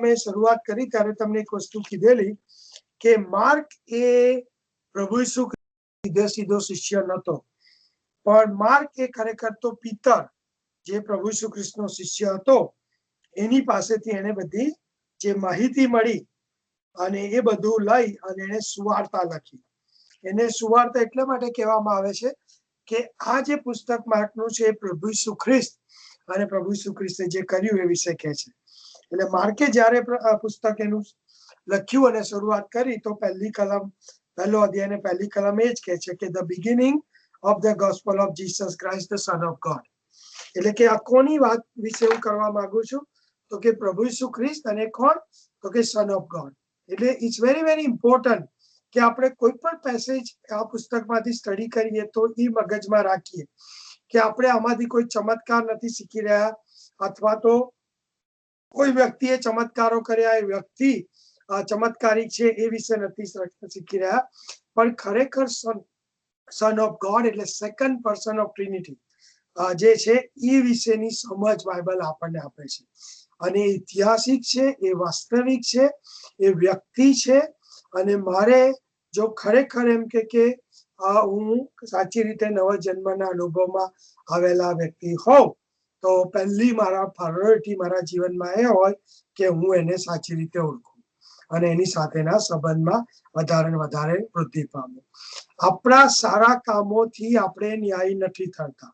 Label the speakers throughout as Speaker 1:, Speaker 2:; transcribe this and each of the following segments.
Speaker 1: મેં શરૂઆત કરી ત્યારે તમને એક વસ્તુ કીધેલી કે માર્ક એ પ્રભુ ઈસુ સીધો શિષ્ય નહોતો, પણ માર્ક એ ખરેખર તો પિતર જે પ્રભુ ઈસુ ખ્રિસ્તનો શિષ્ય હતો એની પાસેથી એને બધી જે માહિતી મળી અને એ બધું લઈ અને એને સુવાર્તા લખી. એને સુવાર્તા એટલા માટે કહેવામાં આવે છે કે આ જે પુસ્તક માર્કનું છે એ પ્રભુ ઈસુ ખ્રિસ્ત અને પ્રભુ ઈસુ ખ્રિસ્તે જે કર્યું એ વિશે કહે છે. એટલે માર્કે જ્યારે પુસ્તક એનું લખ્યું અને શરૂઆત કરી તો પહેલો અધ્યાય ને પહેલી કલમ એ જ કહે છે કે the beginning of the gospel of Jesus Christ the son of God. એટલે કે આ કોની વાત વિશે હું કરવા માંગુ છું તો કે પ્રભુ ઈસુ ખ્રિસ્ત અને કોણ તો કે સન ઓફ ગોડ. એટલે ઇટ્સ વેરી વેરી ઇમ્પોર્ટન્ટ કે આપણે કોઈ પણ પેસેજ આ પુસ્તકમાંથી સ્ટડી કરીએ તો એ મગજમાં રાખીએ કે આપણે આમાંથી કોઈ ચમત્કાર નથી શીખી રહ્યા અથવા તો કોઈ વ્યક્તિએ ચમત્કારો કર્યા એ વ્યક્તિ ચમત્કારી છે એ વિશે નથી શીખી રહ્યા, પણ ખરેખર સન ઓફ ગોડ એટલે સેકન્ડ પર્સન ઓફ ટ્રિનિટી જે છે એ વિશેની સમજ બાઇબલ આપણને આપે છે. અને ઐતિહાસિક છે, એ વાસ્તવિક છે, એ વ્યક્તિ છે. અને મારે જો ખરેખર એમ કે હું સાચી રીતે નવા જન્મના અનુભવમાં આવેલા વ્યક્તિ હોઉં તો પહેલી મારા પ્રાયોરિટી મારા જીવનમાં એ હોય કે હું એને સાચી રીતે ઓળખું અને એની સાથેના સંબંધમાં વધારે ને વધારે વૃદ્ધિ પામું. આપણા સારા કામોથી આપણે ન્યાયી નથી થતા,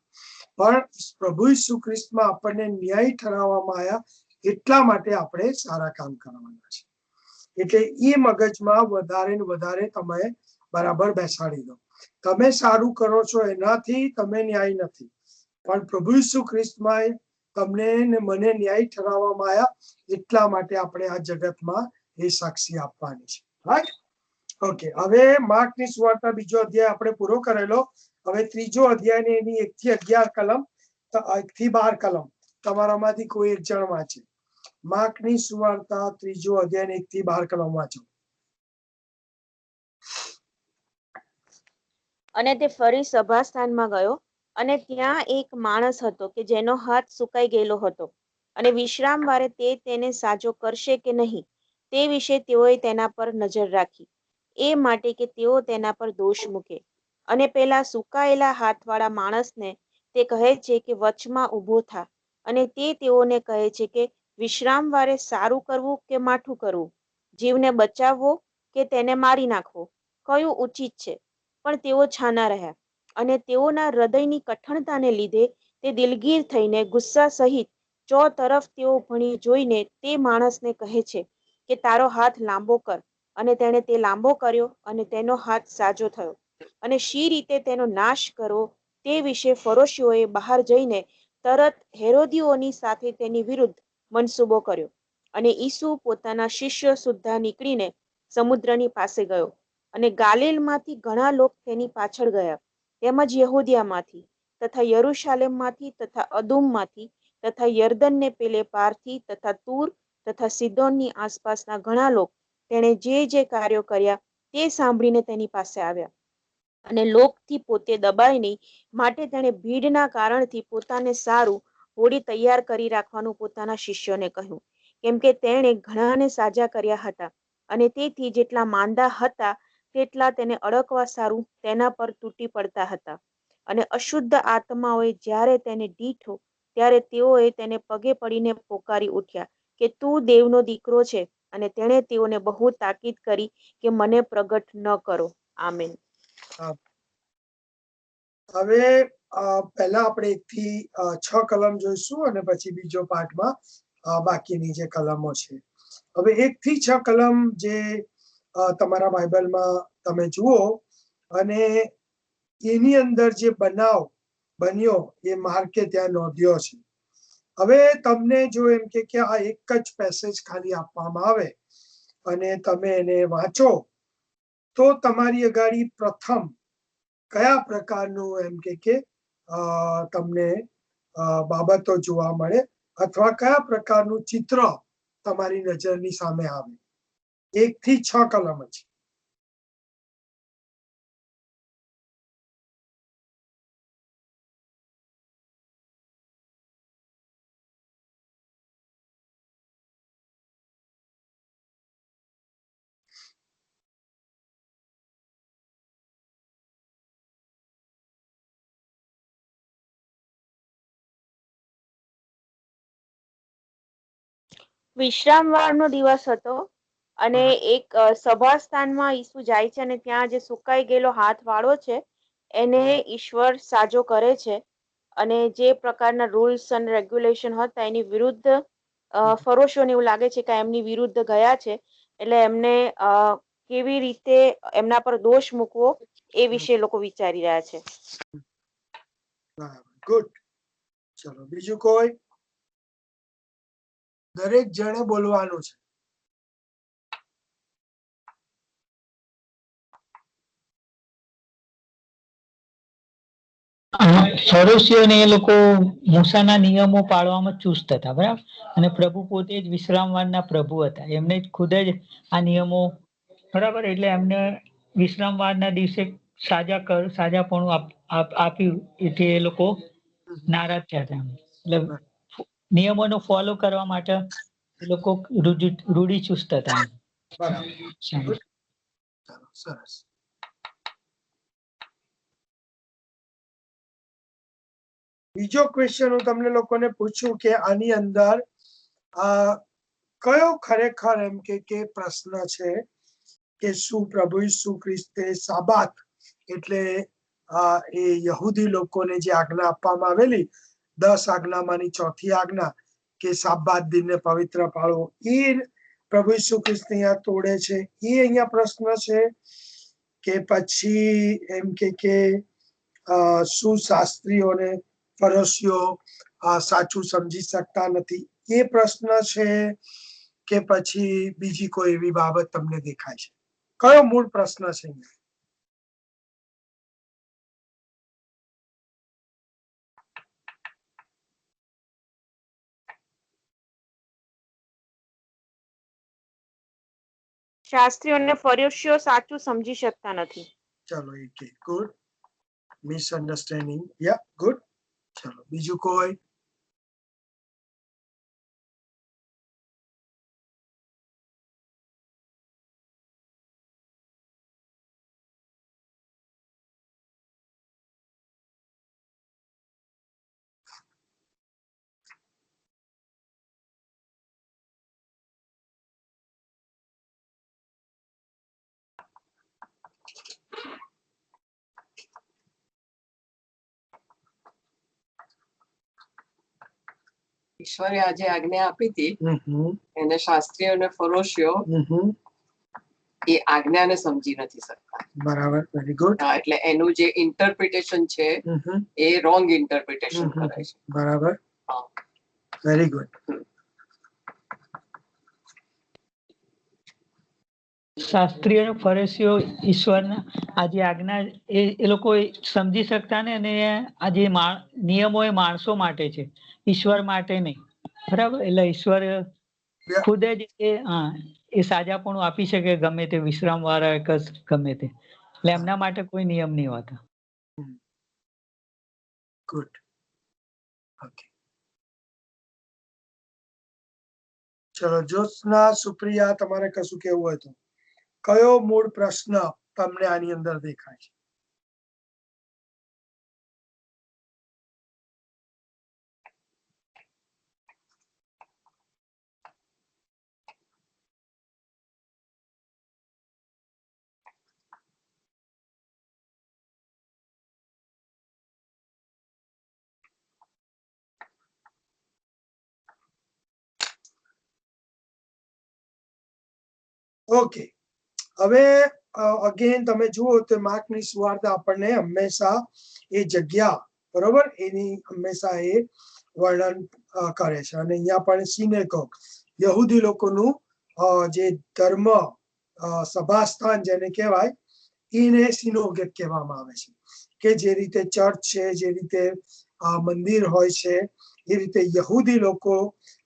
Speaker 1: પણ પ્રભુ ઈસુ ખ્રિસ્તમાં આપણને ન્યાયી ઠરાવવામાં આવ્યા એટલા માટે આપણે સારા કામ કરવાના છે. એટલે એ મગજમાં વધારે ને વધારે તમે બરાબર બેસાડી દો. તમે સારું કરો છો એનાથી તમે ન્યાય નથી, પણ પ્રભુ ઈસુ ખ્રિસ્તમાં તમને ને મને ન્યાય ઠરાવવામાં આવ્યા એટલા માટે આપણે આ જગતમાં એ સાક્ષી આપવાની છે. રાઈટ? ઓકે, હવે માર્કની સુવાર્તા બીજો અધ્યાય આપણે પૂરો કરેલો. હવે ત્રીજો અધ્યાય ને એની 1 થી 11 કલમ 1 થી 12 કલમ તમારામાંથી કોઈ એક જણ વાંચે. માર્કની સુવાર્તા ત્રીજો અધ્યાય ને 1 થી 12 કલમ વાંચો.
Speaker 2: અને તે ફરી સભાસ્થાનમાં ગયો અને ત્યાં એક માણસ હતો કે જેનો હાથ સુકાઈ ગયેલો હતો, અને વિશ્રામ વારે તે તેને સાજો કરશે કે નહીં તે વિશે તેઓએ તેના પર નજર રાખી, એ માટે કે તેઓ તેના પર દોષ મૂકે. અને પેલા સુકાયેલા હાથવાળા માણસને તે કહે છે કે વચમાં ઊભો થા. અને તે તેઓને કહે છે કે વિશ્રામ વારે સારું કરવું કે માઠું કરવું, જીવને બચાવવો કે તેને મારી નાખવો, કયું ઉચિત છે? પણ તેઓ છાના રહ્યા. અને તેઓના હૃદયની કઠણતાને લીધે તે દિલગીર થઈને ગુસ્સા સહિત તરફ તેઓ ભણી જોઈને તે માણસને કહે છે કે તારો હાથ લાંબો કર. અને તેણે તે લાંબો કર્યો અને તેનો હાથ સાજો થયો. અને શી રીતે તેનો નાશ કરવો તે વિશે ફરોશીઓએ બહાર જઈને તરત હેરોદીઓની સાથે તેની વિરુદ્ધ મનસૂબો કર્યો. અને ઈસુ પોતાના શિષ્યો સુદ્ધા નીકળીને સમુદ્રની પાસે ગયો. અને ગાલિલમાંથી ઘણા લોકો તેની પાછળ ગયા, તેમજ યહૂદિયામાંથી તથા યરૂશાલેમમાંથી તથા અદુમમાંથી તથા યર્દનને પેલે પારથી તથા તૂર તથા સિદોનની આસપાસના ઘણા લોકો તેણે જે કાર્યો કર્યા તે સાંભળીને તેની પાસે આવ્યા. અને લોકથી પોતે દબાય નહીં માટે તેણે ભીડના કારણથી પોતાને સારું હોડી તૈયાર કરી રાખવાનું પોતાના શિષ્યોને કહ્યું, કેમ કે તેણે ઘણાને સાજા કર્યા હતા. અને તેથી જેટલા માંદા હતા તેટલા તેને અડકવા સારું તેના પર તૂટી પડતા હતા. અને અશુદ્ધ આત્માઓએ જ્યારે તેને દીઠો ત્યારે તેઓએ તેને પગે પડીને પોકારી ઉઠ્યા કે તું દેવનો દીકરો છે. અને તેણે તેઓને બહુ તાકીદ કરી કે મને પ્રગટ ન કરો. આમેન.
Speaker 1: હવે પહેલા આપણે 1 થી 6 કલમ જોઈશું અને પછી બીજો પાઠમાં બાકીની જે કલમો છે. હવે 1 થી 6 કલમ જે તમારા બાઇબલમાં તમે જુઓ અને એની અંદર જે બનાવ બન્યો એ માર્કે ત્યાં નોંધ્યો છે. હવે તમને જો એમ કે આ એક જ પેસેજ ખાલી આપવામાં આવે અને તમે એને વાંચો તો તમારી અગાડી પ્રથમ કયા પ્રકારનું એમ કે તમને બાબતો જોવા મળે અથવા કયા પ્રકારનું ચિત્ર તમારી નજરની સામે આવે. 1 થી 6 કલમ છે.
Speaker 2: વિશ્રામવારનો દિવસ હતો અને એક સભા સ્થાનમાં ઈસુ જાય છે અને ત્યાં જે સુકાઈ ગયેલો હાથ વાળો છે એને ઈશ્વર સાજો કરે છે અને જે પ્રકારના રૂલ્સ અને રેગ્યુલેશન હતા એની વિરુદ્ધ ફરોશોને એવું લાગે છે કે એમની વિરુદ્ધ ગયા છે એટલે એમને કેવી રીતે એમના પર દોષ મૂકવો એ વિશે લોકો વિચારી રહ્યા છે.
Speaker 1: ગુડ. ચલો બીજું કોઈ? દરેક જણે બોલવાનું છે.
Speaker 3: ફરોશીઓને એ લોકો મૂસાના નિયમો પાળવામાં ચુસ્ત હતા, બરાબર, અને પ્રભુ પોતે જ વિશ્રામવારના પ્રભુ હતા, એમને જ ખુદ જ આ નિયમો, બરાબર, એટલે એમને વિશ્રામવારના દિવસે સાજાપણું આપ્યું, એથી એ લોકો નારાજ થયા હતા. એટલે નિયમોનો ફોલો કરવા માટે એ લોકો રૂઢિચુસ્ત હતા.
Speaker 1: બરાબર. સરસ. બીજો ક્વેશ્ચન હું તમને લોકોને પૂછું કે આની અંદર કયો ખરેખર એમ કે પ્રશ્ન છે કે શું પ્રભુ ઈસુ ખ્રિસ્તે સાબાત એટલે એ યહૂદી લોકોને જે આજ્ઞા આપવામાં આવેલી 10 આજ્ઞામાંની ચોથી આજ્ઞા કે સાબાત દિનને પવિત્ર પાળવો, એ પ્રભુ ઈસુ ખ્રિસ્ત અહીંયા તોડે છે, એ અહીંયા પ્રશ્ન છે કે પછી એમ કે શું શાસ્ત્રીઓને ફરોશીઓ સાચું સમજી શકતા નથી, એ પ્રશ્ન છે કે પછી બીજી કોઈ એવી બાબત તમને દેખાય છે? કયો મૂળ પ્રશ્ન છે?
Speaker 2: શાસ્ત્રીઓને ફરોશીઓ સાચું સમજી શકતા નથી.
Speaker 1: ચલો એક ગુડ. મિસઅન્ડરસ્ટેન્ડિંગ, યા ગુડ. ચલો બીજું કોઈ?
Speaker 4: ઈશ્વરે આજે આજ્ઞા આપી હતી એને શાસ્ત્રીઓ અને ફરોશીઓ એ આજ્ઞાને સમજી નથી શકતા.
Speaker 1: બરાબર, વેરી ગુડ.
Speaker 4: એટલે એનું જે ઇન્ટરપ્રિટેશન છે એ રોંગ ઇન્ટરપ્રિટેશન કરે છે.
Speaker 1: બરાબર, વેરી ગુડ.
Speaker 3: શાસ્ત્રીઓ અને ફરીસીઓ ઈશ્વરના આ જે આજ્ઞા એ લોકો સમજી શકતા ને, અને આ જે નિયમો એ માણસો માટે છે, ઈશ્વર માટે નહીં, બરાબર. એટલે ઈશ્વર ખુદ જ એ સાજાપણું આપી શકે ગમે તે વિશ્રામ વાળા ગમે તે, એટલે એમના માટે કોઈ નિયમ નહીં હોતા.
Speaker 1: ગુડ. ઓકે. ચલો જ્યોત્સના, સુપ્રિયા, તમારે કશું કેવું હોય તો કયો મૂળ પ્રશ્ન તમને આની અંદર દેખાય છે? ઓકે, હવે અગેન તમે જુઓ તો માર્કની સુવાર્તા આપણને હંમેશા એ જગ્યા, બરોબર, એની હંમેશા એ વર્ણન કરે છે. અને અહીંયા પણ સિનેગોગ, યહૂદી લોકોનું જે ધર્મ સભાસ્થાન જેને કહેવાય, એને સિનેગોગ કહેવામાં આવે છે. કે જે રીતે ચર્ચ છે, જે રીતે મંદિર હોય છે, એ રીતે યહૂદી લોકો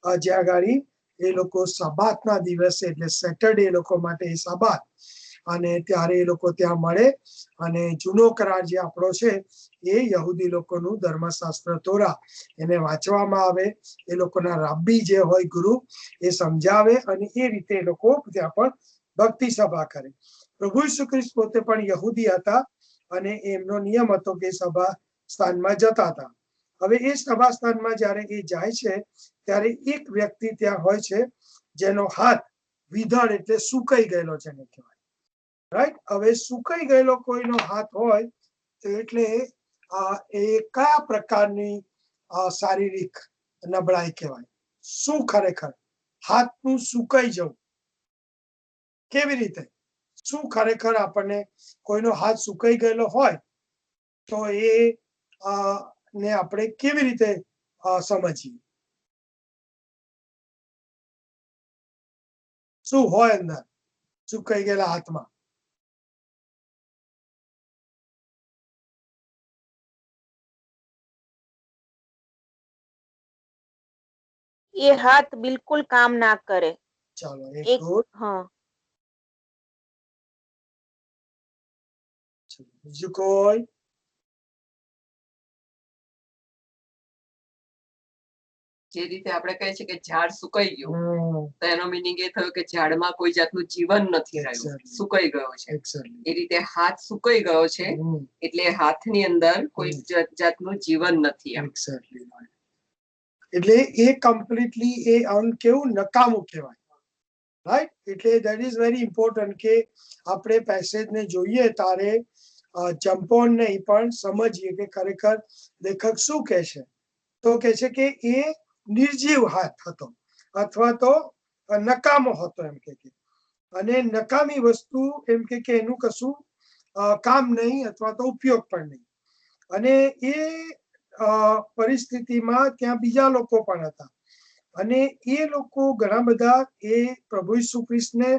Speaker 1: જ્યાં ગાડી એ લોકો સબાતના દિવસે, એટલે સેટરડે એ લોકો માટે એ સબાત, અને ત્યારે એ લોકો ત્યાં મળે અને જૂનો કરાર જે આપણો છે એ યહૂદી લોકોનું ધર્મશાસ્ત્ર તોરા એને વાંચવામાં આવે, એ લોકોના રાબ્બી જે હોય ગુરુ એ સમજાવે, અને એ રીતે એ લોકો ત્યાં પણ ભક્તિ સભા કરે. પ્રભુ ઈસુ ખ્રિસ્ત પોતે પણ યહૂદી હતા અને એમનો નિયમ હતો કે સભા સ્થાનમાં જતા હતા. હવે એ સભા સ્થાનમાં જ્યારે એ જાય છે ત્યારે એક વ્યક્તિ ત્યાં હોય છે જેનો હાથ વિધળ એટલે સુકાઈ ગયેલો છે એને કહેવાય, રાઈટ. હવે સુકાઈ ગયેલો કોઈનો હાથ હોય તો એટલે એ કયા પ્રકારની શારીરિક નબળાઈ કહેવાય? શું ખરેખર હાથનું સુકાઈ જવું કેવી રીતે? શું ખરેખર આપણને કોઈનો હાથ સુકાઈ ગયેલો હોય તો એ ને આપણે કેવી રીતે સમજીએ? શું હોય અંદર સુકાઈ ગયેલા હાથમાં?
Speaker 2: એ હાથ બિલકુલ કામ ના કરે.
Speaker 1: ચાલો
Speaker 2: એક હા,
Speaker 1: બીજું કોઈ?
Speaker 4: જે રીતે આપણે કહીએ છીએ કે ઝાડ સુકાઈ ગયું, તો એનો મિનિંગ એ થયો કે ઝાડમાં કોઈ જાતનું જીવન નથી રહ્યું, સુકાઈ ગયો છે. એ રીતે હાથ સુકાઈ ગયો છે એટલે હાથની અંદર કોઈ જાતનું જીવન નથી.
Speaker 1: એટલે એ કમ્પ્લીટલી એ અંગ કેવું નકામું કહેવાય, રાઈટ. એટલે ધેટ ઇઝ વેરી ઇમ્પોર્ટન્ટ કે આપણે પેસેજને જોઈએ તારે જમ્પ ઓન નહીં પણ સમજીએ કે ખરેખર લેખક શું કહે છે. તો કહે છે કે એ નિર્જીવ હાથ હતો અથવા તો નકામો હતો એમ કે, અને નકામી વસ્તુ એમ કે એનું કશું કામ નહીં અથવા તો ઉપયોગ પણ નહીં. અને એ પરિસ્થિતિમાં ત્યાં બીજા લોકો પણ હતા અને એ લોકો ઘણા બધા એ પ્રભુ ઈસુ ખ્રિસ્તને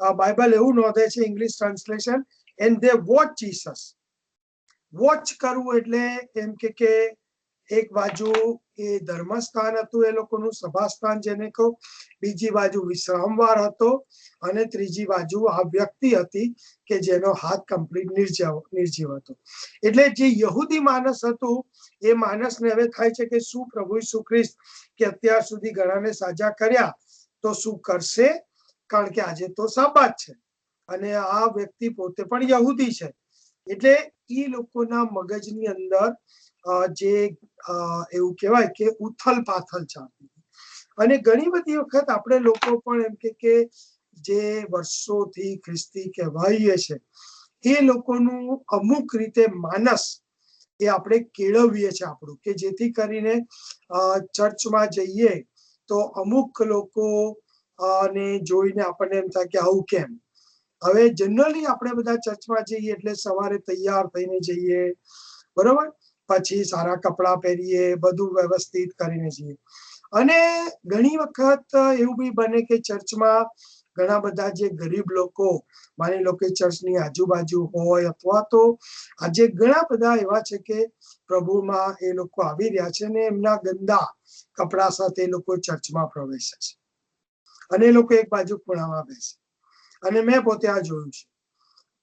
Speaker 1: બાઇબલ એવું નોંધે છે English translation, and they watch Jesus. Watch કરવું એટલે એમ કે એક બાજુ એ ધર્મસ્થાન હતું એ લોકોનું સભાસ્થાન જેને કહો, બીજી બાજુ વિશ્રામવાર હતો અને ત્રીજી બાજુ આ વ્યક્તિ હતી કે જેનો હાથ કમ્પ્લીટ નિર્જીવ હતો. એટલે જે યહૂદી માણસ હતું એ માણસને હવે થાય છે કે શું પ્રભુ ઈસુ ખ્રિસ્ત કે અત્યાર સુધી ઘણાને સાજા કર્યા તો શું કરશે? કારણ કે આજે તો સાબાત છે અને આ વ્યક્તિ પોતે પણ યહૂદી છે. એટલે એ લોકોના મગજની અંદર જે એવું કહેવાય કે ઉથલ પાથલ ચાલતી. અને ઘણી બધી વખત આપણે લોકો પણ એમ કે જે વર્ષોથી ખ્રિસ્તી કહેવાઈએ છે એ લોકોનું અમુક રીતે માનસ એ આપણે કેળવીએ છીએ આપણું, કે જેથી કરીને ચર્ચમાં જઈએ તો અમુક લોકો ને જોઈને આપણને એમ થાય કે આવું કેમ. હવે જનરલી આપણે બધા ચર્ચમાં જઈએ એટલે સવારે તૈયાર થઈને જઈએ, બરોબર, પછી સારા કપડાં પહેરીએ, બધું વ્યવસ્થિત કરીને જઈએ. અને ઘણી વખત એવું બી બને કે ચર્ચમાં ઘણા બધા જે ગરીબ લોકો માની લો કે ચર્ચની આજુબાજુ હોય અથવા તો આજે ઘણા બધા એવા છે કે પ્રભુમાં એ લોકો આવી રહ્યા છે ને એમના ગંદા કપડા સાથે એ લોકો ચર્ચમાં પ્રવેશે છે અને એ લોકો એક બાજુ ખૂણામાં બેસે. અને મેં પોતે આ જોયું છે.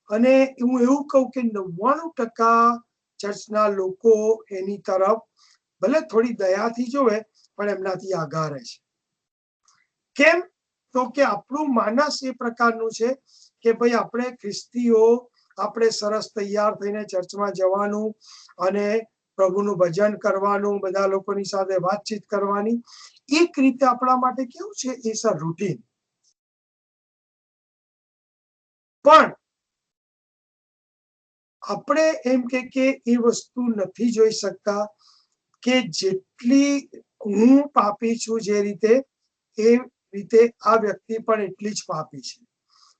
Speaker 1: અને હું એવું કહું કે 99% ચર્ચના લોકો એની તરફ ભલે થોડી દયાથી જોવે પણ એમનાથી આઘા રહે છે. કેમ? તો કે આપણું માનસ એ પ્રકારનું છે કે ભાઈ આપણે ખ્રિસ્તીઓ આપણે સરસ તૈયાર થઈને ચર્ચમાં જવાનું અને પ્રભુનું ભજન કરવાનું, બધા લોકોની સાથે વાતચીત કરવાની, એક રીતે આપણા માટે કેવું છે એ સર રૂટીન. પણ આપણે એમ કે એ વસ્તુ નથી જોઈ શકતા કે જેટલી હું પાપી છું જે રીતે એ રીતે આ વ્યક્તિ પણ એટલી જ પાપી છે.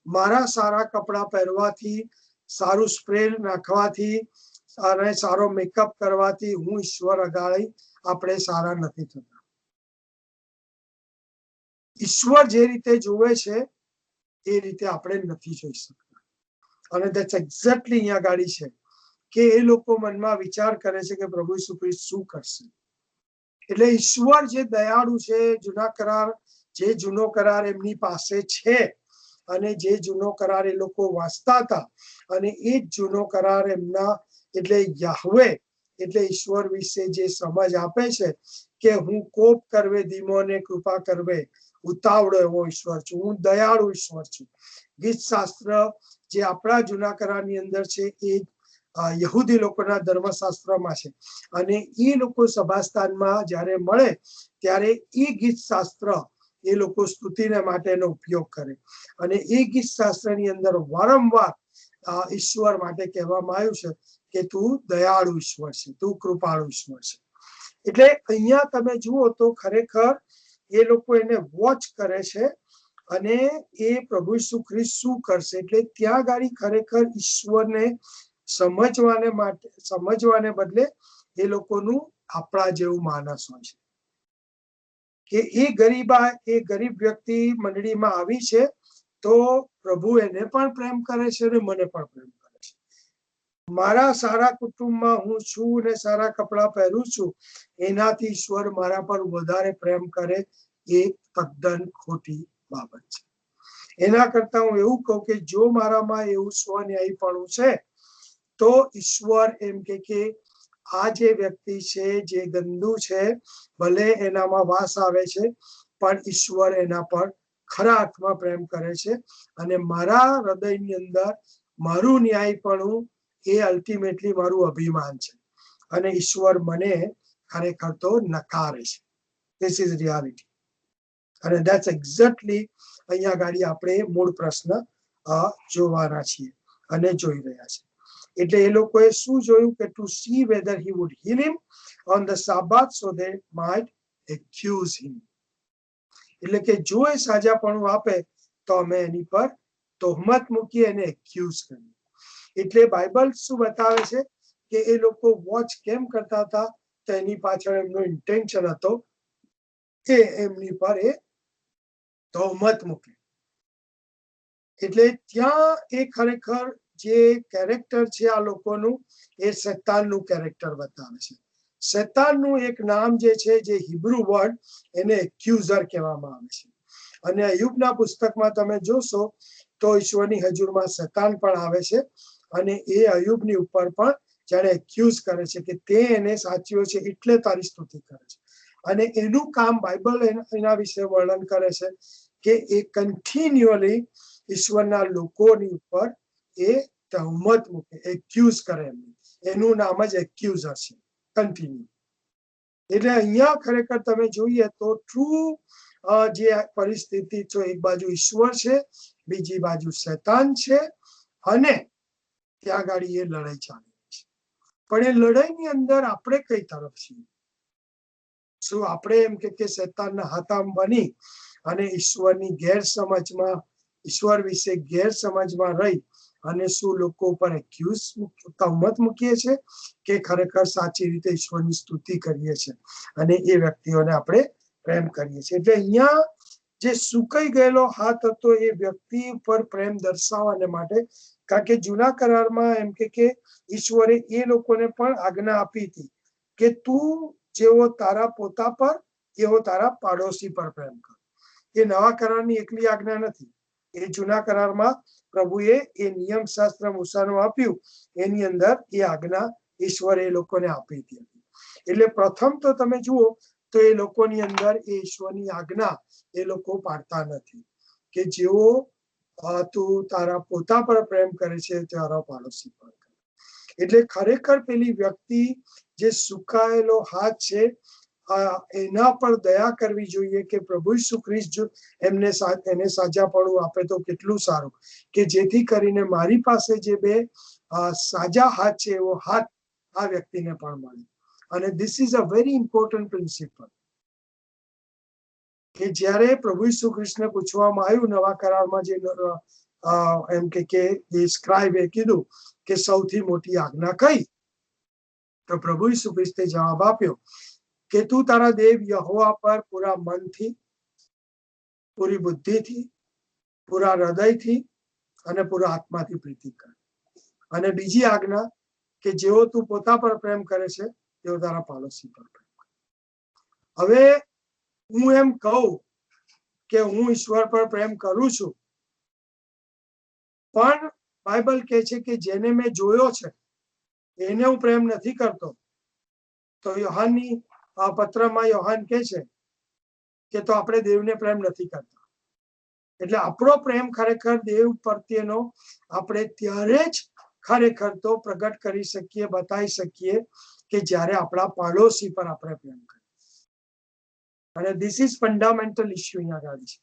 Speaker 1: મારા સારા કપડાં પહેરવાથી, સારું સ્પ્રે નાખવાથી અને સારો મેકઅપ કરવાથી હું ઈશ્વર અગાળી આપણે સારા નથી થતા. ઈશ્વર જે રીતે જોવે છે એ રીતે આપણે નથી જોઈ શકતા. અને ધેટ્સ એક્ઝેક્ટલી અહીંયા ગાડી છે કે એ લોકો મનમાં વિચાર કરે છે કે પ્રભુ ઈસુ ખ્રિસ્ત શું કરશે. એટલે ઈશ્વર જે દયાળુ છે, જે જૂનો કરાર એમની પાસે છે અને જે જૂનો કરાર એ લોકો વાંચતા હતા અને એ જ જૂનો કરાર એમના એટલે યાહવે એટલે ઈશ્વર વિશે જે સમજ આપે છે કે હું કોપ કરવે ધીમો ને કૃપા કરવે ઉતાવળો એવો ઈશ્વર છું, હું દયાળુ ઈશ્વર છું. ગીત શાસ્ત્ર જે આપણા જૂના કરારની અંદર છે એ યહૂદી લોકોના ધર્મશાસ્ત્રમાં છે. અને એ લોકો સભાસ્થાનમાં જ્યારે મળે ત્યારે એ ગીત શાસ્ત્ર એ લોકો સ્તુતિને માટેનો ઉપયોગ કરે. અને એ ગીત શાસ્ત્રની અંદર વારંવાર ઈશ્વર માટે કહેવામાં આવ્યું છે કે તું દયાળુ ઈશ્વર છે, તું કૃપાળુ ઈશ્વર છે. એટલે અહીંયા તમે જુઓ તો ખરેખર એ લોકો એને વોચ કરે છે અને એ પ્રભુ ઈસુ ખ્રિસ્ત શું કરશે. એટલે ત્યાં ગાડી ખરેખર ઈશ્વરને સમજવાને બદલે એ લોકોનું આપણા જેવું માનસ હોય છે કે એ ગરીબ વ્યક્તિ મંડળીમાં આવી છે તો પ્રભુ એને પણ પ્રેમ કરે છે અને મને પણ પ્રેમ કરે છે. મારા સારા કુટુંબમાં હું છું ને સારા કપડા પહેરું છું એનાથી ઈશ્વર મારા પર વધારે પ્રેમ કરે એ તદ્દન ખોટી બાબત છે. એના કરતા હું એવું કહું કે જો મારામાં એવું સ્વન્યાયીપણું છે તો ઈશ્વર એમ કે આ જે વ્યક્તિ છે જે ગંદુ છે ભલે એનામાં વાસ આવે છે પણ ઈશ્વર એના પર ખરા અર્થમાં પ્રેમ કરે છે. અને મારા હૃદયની અંદર મારું ન્યાયપણું એ અલ્ટિમેટલી મારું અભિમાન છે અને ઈશ્વર મને ખરેખર તો નકારે છે. This is reality. અને ધેટ્સ એક્ઝેક્ટલી અહીંયા ગાડી આપણે મૂળ પ્રશ્ન જોવાના છીએ અને જોઈ રહ્યા છીએ. એટલે એ લોકોએ શું જોયું કે to see whether he would heal him on the Sabbath so they might accuse him. એટલે કે જો એ સાજાપણું આપે તો અમે એની પર તોહમત મૂકીએ અને એક્યુઝ કરીએ. એટલે બાઇબલ શું બતાવે છે કે એ લોકો વોચ કેમ કરતા હતા તો એની પાછળ એમનો ઇન્ટેન્શન હતો કે એમની પર એ તોહમત મૂકે. એટલે ત્યાં એ ખરેખર જે કેરેક્ટર છે આ લોકોનું એ શેતાનનું કેરેક્ટર બતાવે છે. શેતાનનું એક નામ જે છે જે હિબ્રુ વર્ડ એને એક્યુઝર કહેવામાં આવે છે. અને અય્યુબના પુસ્તકમાં તમે જોશો તો ઈશ્વરની હજુરમાં શેતાન પણ આવે છે અને એ અય્યુબની ઉપર પણ જ્યારે એક્યુઝ કરે છે કે તે એને સાચ્યો છે એટલે તારી સ્તુતિ કરે છે. અને એનું કામ બાઇબલ એના વિશે વર્ણન કરે છે કે એ કન્ટિન્યુઅલી ઈશ્વરના લોકોની ઉપર એ તહમત મૂકે, એક્યુઝ કરે. એનું નામ જ એક્યુઝર છે, કન્ટિન્યુ. એટલે અહીંયા ખરેખર તમે જોઈએ તો ટ્રુ જે પરિસ્થિતિ છે એક બાજુ ઈશ્વર છે, બીજી બાજુ શેતાન છે અને ત્યાં ગાડી એ લડાઈ ચાલે છે. પણ એ લડાઈની અંદર આપણે કઈ તરફ છીએ? શું આપણે એમ કે શેતાનના હાથામ બની અને ઈશ્વરની ગેરસમજમાં, ઈશ્વર વિશે ગેરસમજમાં રહી અને શું લોકો ઉપર એક્યુઝ તહમત મૂકીએ છીએ કે ખરેખર સાચી રીતે ઈશ્વરની સ્તુતિ કરીએ છીએ અને એ વ્યક્તિઓને આપણે પ્રેમ કરીએ છીએ? એટલે અહીંયા જે સુકાઈ ગયેલો હાથ હતો એ વ્યક્તિ ઉપર પ્રેમ દર્શાવવાને માટે, કારણ કે જૂના કરારમાં એમ કે ઈશ્વરે એ લોકોને પણ આજ્ઞા આપી હતી કે તું જેવો તારા પોતા પર એવો તારા પાડોશી પર પ્રેમ કર. એ નવા કરારની એકલી આજ્ઞા નથી. એ જૂના કરારમાં પ્રભુએ એ નિયમ શાસ્ત્ર મૂસાનું આપ્યું એની અંદર એ આજ્ઞા ઈશ્વરે એ લોકોને આપી હતી. એટલે પ્રથમ તો તમે જુઓ તો એ લોકોની અંદર એ ઈશ્વરની આજ્ઞા એ લોકો પાડતા નથી કે જેવો તું તારા પોતા પર પ્રેમ કરે છે તારા પાડોશી પર. એટલે ખરેખર પેલી વ્યક્તિ જે સુકાયેલો હાથ છે એના પર દયા કરવી જોઈએ કે પ્રભુ ઈસુ ખ્રિસ્ત એને સાજાપણું આપે તો કેટલું સારું કે જેથી કરીને મારી પાસે જે બે સાજા હાથ છે એવો હાથ આ વ્યક્તિને પણ મળે. અને this is a very important principal કે જ્યારે પ્રભુ ઈસુ ખ્રિસ્તને પૂછવામાં આવ્યું નવા કરારમાં જે એમ કે સ્ક્રાઇબે કીધું કે સૌથી મોટી આજ્ઞા કઈ? તો પ્રભુ ઈસુ ખ્રિસ્તે જવાબ આપ્યો કે તું તારા દેવ યહોવા પર પૂરા મનથી, પૂરી બુદ્ધિથી, પૂરા હૃદયથી અને પૂરા આત્માથી પ્રીતિ કર. અને બીજી આજ્ઞા કે જેવો તું પોતા પર પ્રેમ કરે છે તેવો તારા પાડોશી પર પ્રેમ કર. હવે હું એમ કહું કે હું ઈશ્વર પર પ્રેમ કરું છું, પણ બાઇબલ કહે છે કે જેને મેં જોયો છે એને હું પ્રેમ નથી કરતો. તો યોહાનની પત્રમાં યોહાન કહે છે કે તો આપણે દેવને પ્રેમ નથી કરતા. એટલે આપણો પ્રેમ ખરેખર દેવ પ્રત્યેનો આપણે ત્યારે જ ખરેખર તો પ્રગટ કરી શકીએ, બતાવી શકીએ કે જ્યારે આપણા પાડોશી પર આપણે પ્રેમ કરીએ. અને ધીસ ઇઝ ફંડામેન્ટલ ઇશ્યુ અહીંયા આગળ છે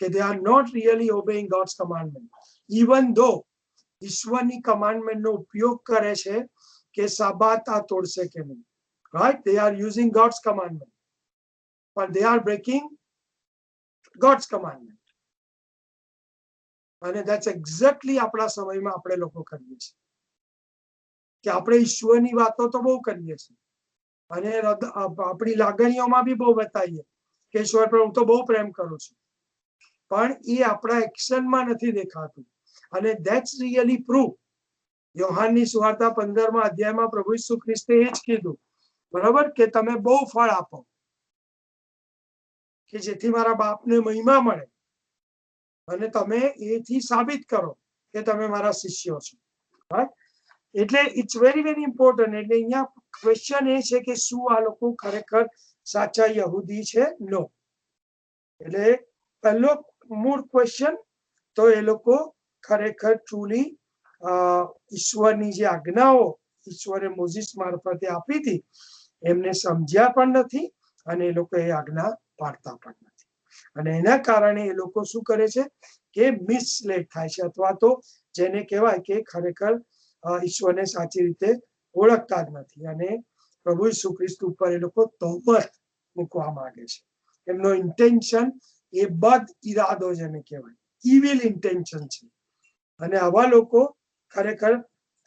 Speaker 1: કે they are not really obeying God's commandment, even though ઈશ્વરની commandment નો ઉપયોગ કરે છે કે સાબાત આ તોડશે કે નહીં, right? They are using God's commandment, but they are breaking God's commandment. અને that's exactly આપણા સમયમાં આપણે લોકો કરીએ છીએ કે આપણે ઈશ્વરની વાતો તો બહુ કરીએ છીએ અને આપણી લાગણીઓમાં બી બહુ બતાવીએ કે ઈશ્વર પર હું તો બહુ પ્રેમ કરું છું, પણ એ આપણા એક્શનમાં નથી દેખાતું. અને that's really proof. યોહાનની સુવાર્તા 15મા અધ્યાયમાં પ્રભુ ઈસુ ખ્રિસ્તે એ જ કીધું, બરાબર, કે તમે બહુ ફળ આપો કે જેથી મારા બાપને મહિમા મળે અને તમે એથી સાબિત કરો કે તમે મારા શિષ્યો છો. એટલે ઇટ્સ વેરી વેરી ઇમ્પોર્ટન્ટ. એટલે અહીંયા ક્વેશ્ચન એ છે કે શું આ લોકો ખરેખર સાચા યહૂદી છે? નો. એટલે પહેલો મૂળ ક્વેશ્ચન તો એ લોકો ખરેખર ટ્રુલી ઈશ્વરની જે આજ્ઞાઓ ઈશ્વરે મોઝીસ મારફતે આપી હતી એમને સમજ્યા પણ નથી અને એ લોકો એ આજ્ઞા પાડતા પણ નથી. અને એના કારણે એ લોકો શું કરે છે કે મિસલેડ થાય છે, અથવા તો જેને કહેવાય કે ખરેખર ઈશ્વરને સાચી રીતે ઓળખતા જ નથી અને પ્રભુ ઈસુ ખ્રિસ્ત ઉપર એ લોકો તહોમત મૂકવા માંગે છે. એમનો ઇન્ટેન્શન એ બદ ઈરાદો જેને કહેવાય, ઇવિલ ઇન્ટેન્શન છે. અને આવા લોકો ખરેખર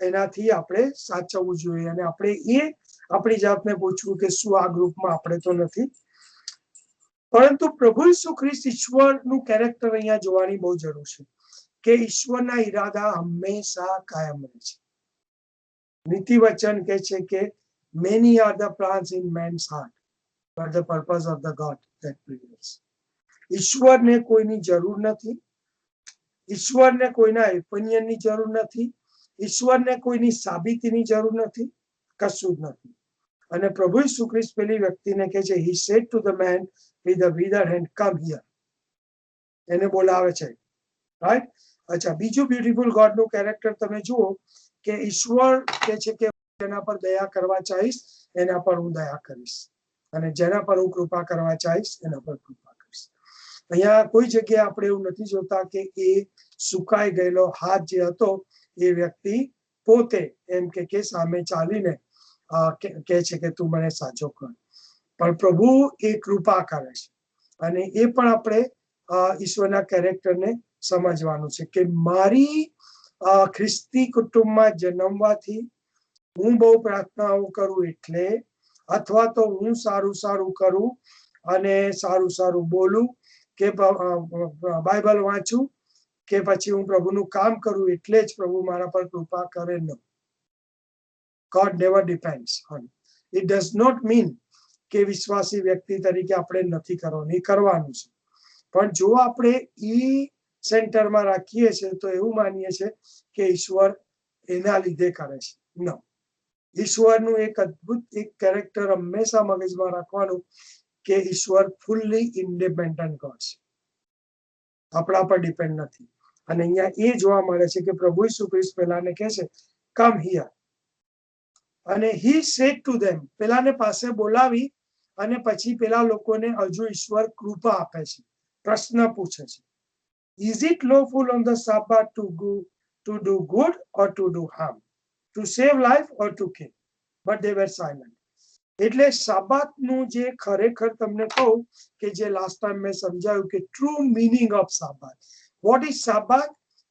Speaker 1: એનાથી આપણે સાચવવું જોઈએ અને આપણે એ આપણી જાતને પૂછવું કે શું આ ગ્રુપમાં આપણે તો નથી. પરંતુ પ્રભુ ઈસુ ખ્રિસ્ત ઈશ્વરનું કેરેક્ટર અહીંયા જોવાની બહુ જરૂર છે કે ઈશ્વરના ઈરાદા હંમેશા કાયમ રહે છે. નીતિ વચન કહે છે કે many are the plans in man's heart, but the purpose of the God that prevails. ઈશ્વરને કોઈની જરૂર નથી, ઈશ્વરને કોઈના ઓપિનિયનની જરૂર નથી, ઈશ્વરને કોઈની સાબિતીની જરૂર નથી, કશું જ નથી. અને પ્રભુ ઈસુ ખ્રિસ્ત પેલી વ્યક્તિને કહે છે, he said to the man with the withered hand, come here. એને બોલાવે છે, રાઈટ. અચ્છા, બીજું બ્યુટીફુલ ગોડનું કેરેક્ટર તમે જુઓ કે ઈશ્વર કહે છે કે જેના પર દયા કરવા ચાહીશ એના પર હું દયા કરીશ અને જેના પર હું કૃપા કરવા ચાહીશ એના પર કૃપા કરીશ. અહીંયા કોઈ જગ્યાએ આપણે એવું નથી જોતા કે એ સુકાઈ ગયેલો હાથ જે હતો એ વ્યક્તિ પોતે એમ કે સામે ચાલીને કહે છે કે તું મને સાચો કર, પણ પ્રભુ એ કૃપા કરે છે. અને એ પણ આપણે ઈશ્વરના કેરેક્ટરને સમજવાનું છે કે મારી ખ્રિસ્તી કુટુંબમાં જન્મવાથી હું બહુ પ્રાર્થનાઓ કરું એટલે, અથવા તો હું સારું સારું કરું અને સારું સારું બોલું કે બાઇબલ વાંચું કે પછી હું પ્રભુનું કામ કરું એટલે જ પ્રભુ મારા પર કૃપા કરે. ન, God never depends on. It does not mean કે વિશ્વાસી વ્યક્તિ તરીકે આપણે નથી કરવાનું, એ કરવાનું છે, પણ જો આપણે એ સેન્ટરમાં રાખીએ છીએ તો એવું માનીએ છીએ કે ઈશ્વર એના લીધે કરે છે. ન, ઈશ્વરનું એક અદ્ભુત એક કેરેક્ટર હંમેશા મગજમાં રાખવાનું કે ઈશ્વર ફૂલ્લી ઇન્ડિપેન્ડન્ટ ગોડ છે, આપણા પર ડિપેન્ડ નથી. અને અહીંયા એ જોવા મળે છે કે પ્રભુ ઈસુ ખ્રિસ્ત પેલાને કહે છે કમ હિયર, અને he said to them, પેલાને પાસે બોલાવી અને પછી પેલા લોકોને હજુ ઈશ્વર કૃપા આપે છે, પ્રશ્ન પૂછે છે, is it lawful on the Sabbath to do good or to do harm, to save life or to kill? But they were silent. એટલે સાબાતનું જે ખરેખર તમને કહું કે જે લાસ્ટ ટાઈમ મેં સમજાવ્યું કે true meaning of Sabbath, what is Sabbath?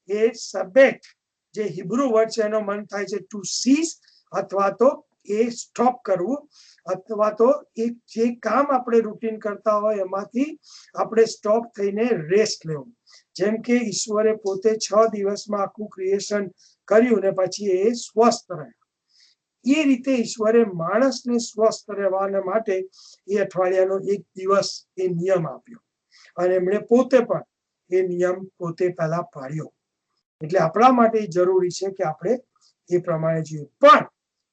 Speaker 1: એ સબેટ જે હિબ્રુ વર્ડ છે એનો મન થાય છે ટુ સીઝ, અથવા તો એ સ્ટોપ કરવું, અથવા તો એક જે કામ આપણે રૂટીન કરતા હોય એમાંથી આપણે સ્ટોપ થઈને રેસ્ટ લેવું. જેમ કે ઈશ્વરે પોતે 6 દિવસમાં આખું ક્રિએશન કર્યું ને પછી એ સ્વસ્થ રહ્યા, એ રીતે ઈશ્વરે માણસને સ્વસ્થ રહેવાના માટે એ અઠવાડિયાનો એક દિવસ એ નિયમ આપ્યો અને એમણે પોતે પણ એ નિયમ પોતે પહેલા પાડ્યો. એટલે આપણા માટે જરૂરી છે કે આપણે એ પ્રમાણે જોઈએ. પણ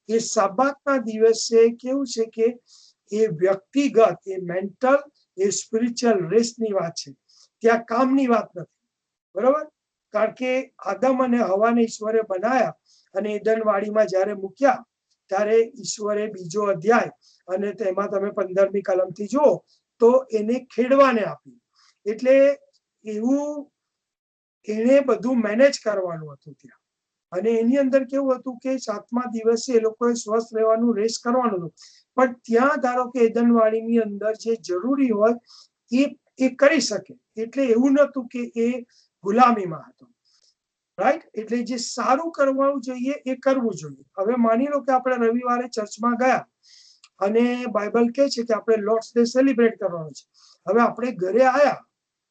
Speaker 1: એ સાબાતના દિવસે કેવું છે કે એ વ્યક્તિગત, એ મેન્ટલ, એ સ્પિરિચ્યુઅલ રેસ્ટની વાત છે, ત્યાં કામની વાત નથી, બરાબર. કારણ કે આદમ અને હવાને ઈશ્વરે બનાવ્યા અને એદનવાડીમાં જ્યારે મૂક્યા ત્યારે ઈશ્વરે બીજો અધ્યાય અને તેમાં તમે 15મી કલમથી જુઓ તો એને ખેડવાને આપ્યું. એટલે એવું એને બધું મેનેજ કરવાનું હતું ત્યાં. અને એની અંદર કેવું હતું કે 7મા દિવસે એ લોકોએ સ્વસ્થ રહેવાનું, રેસ્ટ કરવાનું હતું. પણ ત્યાં ધારો કે એદનવાડીની અંદર જે જરૂરી હોય એ કરી શકે. એટલે એવું નહોતું કે એ ગુલામીમાં હતો, રાઈટ. એટલે જે સારું કરવાનું જોઈએ એ કરવું જોઈએ. હવે માની લો કે આપણે રવિવારે ચર્ચમાં ગયા અને બાઇબલ કહે છે કે આપણે લોર્ડ્સ ડે સેલિબ્રેટ કરવાનો છે. હવે આપણે ઘરે આવ્યા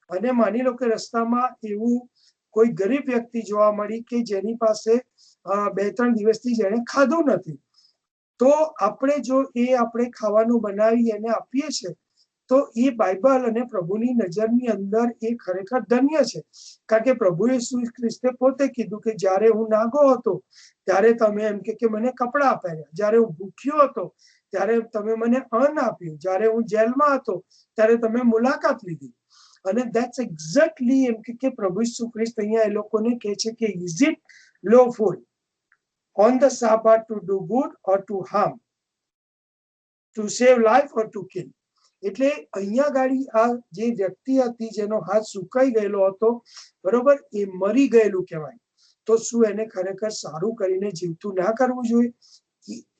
Speaker 1: અને માની લો કે રસ્તામાં એવું કોઈ ગરીબ વ્યક્તિ જોવા મળી કે જેની પાસે 2-3 દિવસથી જેને ખાધું નથી, તો આપણે જો આપણે ખાવાનું બનાવી એને આપીએ છીએ તો એ બાઇબલ અને પ્રભુની નજરની અંદર એ ખરેખર ધન્ય છે. કારણ કે પ્રભુ ઈસુ ખ્રિસ્તે પોતે કીધું કે જ્યારે હું નાગો હતો ત્યારે તમે એમ કે મને કપડાં આપ્યા, જ્યારે હું ભૂખ્યો હતો ત્યારે તમે મને અન્ન આપ્યું, જ્યારે હું જેલમાં હતો ત્યારે તમે મુલાકાત લીધી. અને ધેટ્સ એક્ઝેક્ટલી એમ કે પ્રભુ ઈસુ ખ્રિસ્ત અહીંયા એ લોકોને કહે છે કે is it lawful on the Sabbath to do good or to harm, to save life or to kill? એટલે અહીંયા ગાડી આ જે વ્યક્તિ હતી જેનો હાથ સુકાઈ ગયેલો હતો, બરોબર, એ મરી ગયેલું કહેવાય. તો શું એને ખરેખર સારું કરીને જીવતું ના કરવું જોઈએ?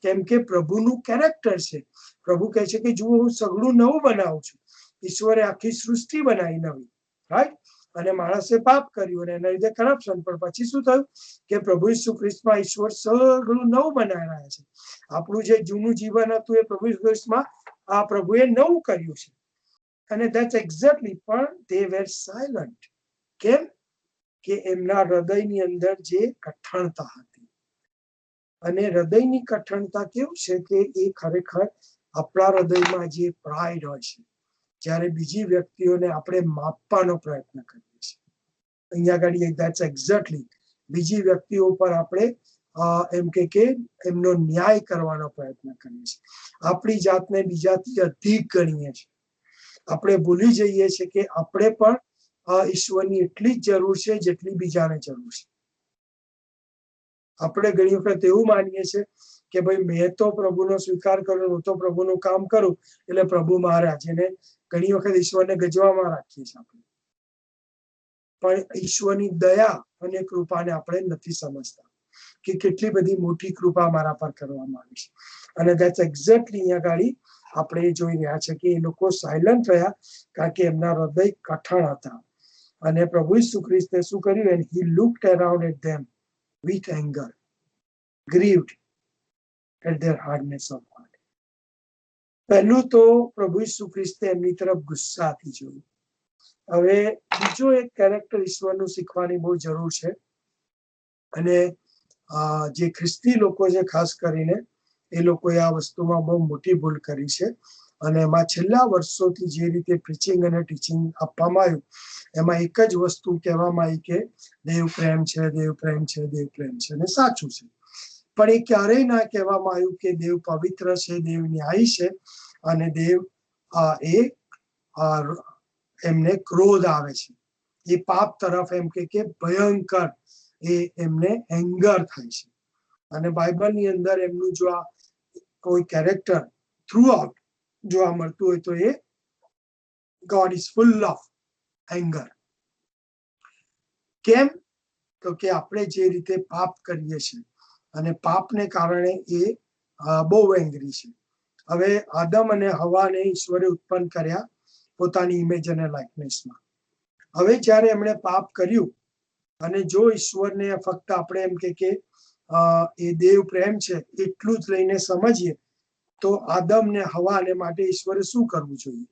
Speaker 1: કેમ કે પ્રભુનું કેરેક્ટર છે. પ્રભુ કહે છે કે જુઓ હું સગળું નવું બનાવું છું. ઈશ્વરે આખી સૃષ્ટિ બનાવી નવી, રાઈટ. અને માણસે પાપ કર્યું અને એના લીધે કરપ્શન. પણ પછી શું થયું કે પ્રભુ ઈસુ ખ્રિસ્તમાં ઈશ્વર સગળું નવું બનાવી રહ્યા છે. આપણું જે જૂનું જીવન હતું એ પ્રભુ ઈસુ ખ્રિસ્તમાં આ પ્રભુએ નવું કર્યું છે. અને ધેટ્સ એક્ઝેક્ટલી. પણ they were silent. કેમ? કે એમના હૃદયની અંદર જે કઠણતા હતી. અને હૃદયની કઠણતા કેવું છે કે એ ખરેખર આપણા હૃદયમાં જે પ્રાઇડ હોય છે, જ્યારે બીજી વ્યક્તિઓને આપણે માપવાનો પ્રયત્ન કરીએ છીએ. અહીંયા આગળ ધેટ્સ એક્ઝેક્ટલી બીજી વ્યક્તિઓ પર આપણે એમ કે એમનો ન્યાય કરવાનો પ્રયત્ન કરીએ છીએ. આપણી જાતને બીજાથી અધિક ગણીએ છીએ. આપણે ભૂલી જઈએ છીએ કે આપણે પણ ઈશ્વરની એટલી જ જરૂર છે જેટલી બીજાને જરૂર છે. આપણે ઘણી વખત એવું માનીએ છીએ કે ભાઈ મેં તો પ્રભુનો સ્વીકાર કર્યો, હું તો પ્રભુનું કામ કરું એટલે પ્રભુ મહારાજ. એને ઘણી વખત ઈશ્વરને ગજવામાં રાખીએ છીએ આપણે. પણ ઈશ્વરની દયા અને કૃપાને આપણે નથી સમજતા કે કેટલી બધી મોટી કૃપા મારા પર કરવામાં આવી છે. અને ધેટ્સ એક્ઝેક્ટલી અહીંયા ગાડી આપણે જોઈ રહ્યા છે કે એ લોકો સાયલન્ટ રહ્યા કારણ કે એમના હૃદય કઠણ હતા. અને પ્રભુ ઈસુ ખ્રિસ્તે શું કર્યું? And he looked around at them with anger, grieved at their hardness of heart. પહેલું તો પ્રભુ ઈસુ ખ્રિસ્તે એમની તરફ ગુસ્સાથી જોયું. હવે બીજો એક કેરેક્ટર ઈશ્વરનું શીખવાની બહુ જરૂર છે. અને જે ખ્રિસ્તી લોકો છે ખાસ કરીને એ લોકોએ આ વસ્તુમાં બહુ મોટી ભૂલ કરી છે. અને એમાં છેલ્લા વર્ષોથી જે રીતે પ્રીચિંગ અને ટીચિંગ આપવામાં આવ્યું એમાં એક જ વસ્તુ કહેવામાં આવી કે દેવ પ્રેમ છે, દેવ પ્રેમ છે, દેવ પ્રેમ છે. અને સાચું છે. પણ એ ક્યારેય ના કહેવામાં આવ્યું કે દેવ પવિત્ર છે, દેવ ન્યાયી છે અને દેવ એમને ક્રોધ આવે છે. એ પાપ તરફ એમ કે ભયંકર એમને એંગર થાય છે. અને બાઇબલની અંદર એમનું જો આ કોઈ કેરેક્ટર થ્રુ આઉટ જોવા મળતું હોય તો એ God is full of anger. કેમ? તો કે આપણે જે રીતે પાપ કરીએ છીએ અને પાપને કારણે એ બહુ એંગ્રી છે. હવે આદમ અને હવાને ઈશ્વરે ઉત્પન્ન કર્યા પોતાની ઇમેજ અને લાઇકનેસમાં. હવે જ્યારે એમણે પાપ કર્યું અને જો ઈશ્વરને ફક્ત આપણે એમ કે એ દેવ પ્રેમ છે એટલું જ લઈને સમજીએ તો આદમ ને હવાને માટે ઈશ્વરે શું કરવું જોઈએ?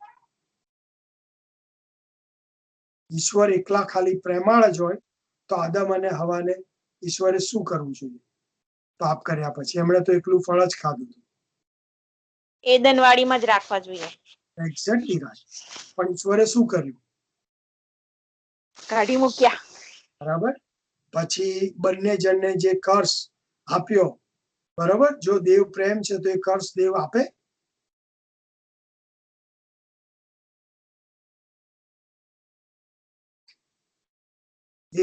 Speaker 1: ઈશ્વર એકલા ખાલી પ્રેમાળ જ હોય તો આદમ અને હવાને ઈશ્વરે શું કરવું જોઈએ પાપ કર્યા પછી? એમણે તો એકલું ફળ જ ખાધું હતું.
Speaker 2: એદનવાડીમાં જ રાખવા જોઈએ.
Speaker 1: Exactly right. પણ ઈશ્વરે શું કર્યું?
Speaker 2: કાઢી મૂક્યા.
Speaker 1: બરાબર. પછી બંને જણને જે કર્સ આપ્યો, બરાબર, જો દેવ પ્રેમ છે તો એ કર્સ દેવ આપે?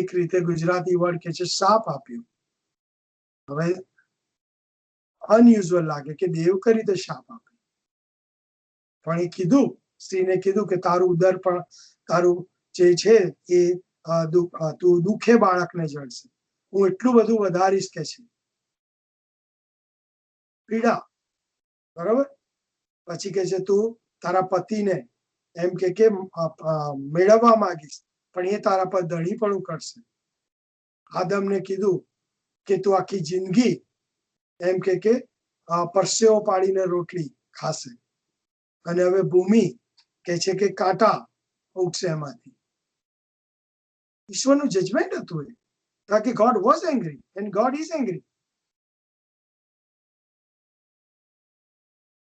Speaker 1: એક રીતે ગુજરાતી વર્ડ કે છે શાપ આપ્યો. હવે અનયુઝ્યુઅલ લાગે કે દેવ કઈ રીતે શાપ આપ્યો, પણ એ કીધું, સ્ત્રીને કીધું કે તારું ઉદર પણ, તારું જે છે એ તું દુઃખે બાળકને જળશે, હું એટલું બધું વધારીશ કે છે પીડા. બરાબર. પછી કે છે તું તારા પતિને એમ કે મેળવવા માંગીશ, પણ એ તારા પર ધણી પણ કરશે. આદમને કીધું કે તું આખી જિંદગી એમ કે પરસેવો પાડીને રોટલી ખાશે, અને હવે ભૂમિ કે છે કે કાંટા ઉગશે એમાંથી. ઈશ્વરનું જજમેન્ટ હતું એ, તાકી God was angry and God is angry.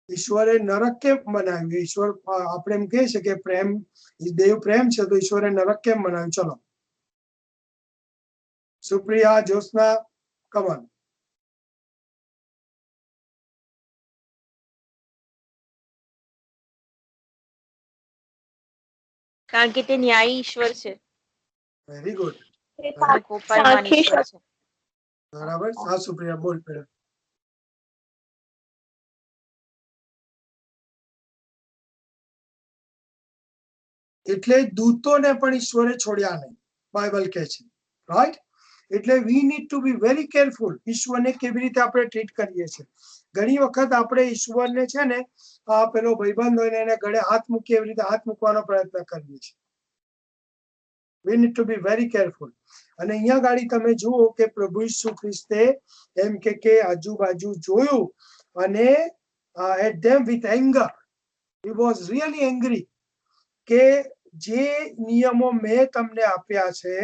Speaker 1: ઈશ્વરે નરક કેમ બનાવ્યું? ઈશ્વર, આપણે એમ કહે છે કે પ્રેમ, દેવ પ્રેમ છે, તો ઈશ્વરે નરક કેમ બનાવ્યું? ચલો સુપ્રિયા, જ્યોત્સના, કમન.
Speaker 2: કારણ કે તે ન્યાયી ઈશ્વર છે.
Speaker 1: Very good.
Speaker 2: કોપાયમાન ઈશ્વર છે.
Speaker 1: બરાબર. હા સુપ્રિયા, બોલ પેલા. એટલે દૂતોને પણ ઈશ્વરે છોડ્યા નહીં, બાઇબલ કહે છે, રાઈટ? એટલે we need to be very careful ઈશ્વરને કેવી રીતે આપણે ટ્રીટ કરીએ છીએ. ઘણી વખત આપણે ઈશ્વરને છે ને પેલો ભાઈબંધ હોય ને એને ગળે હાથ મૂકી એવી રીતે હાથ મૂકવાનો પ્રયત્ન કરીએ છીએ. We need to be very careful. અને અહીંયા ગાડી તમે જુઓ કે પ્રભુ ઈસુ ખ્રિસ્તે એમ કે આજુબાજુ જોયું અને at them with anger, he was really angry કે જે નિયમો મેં તમને આપ્યા છે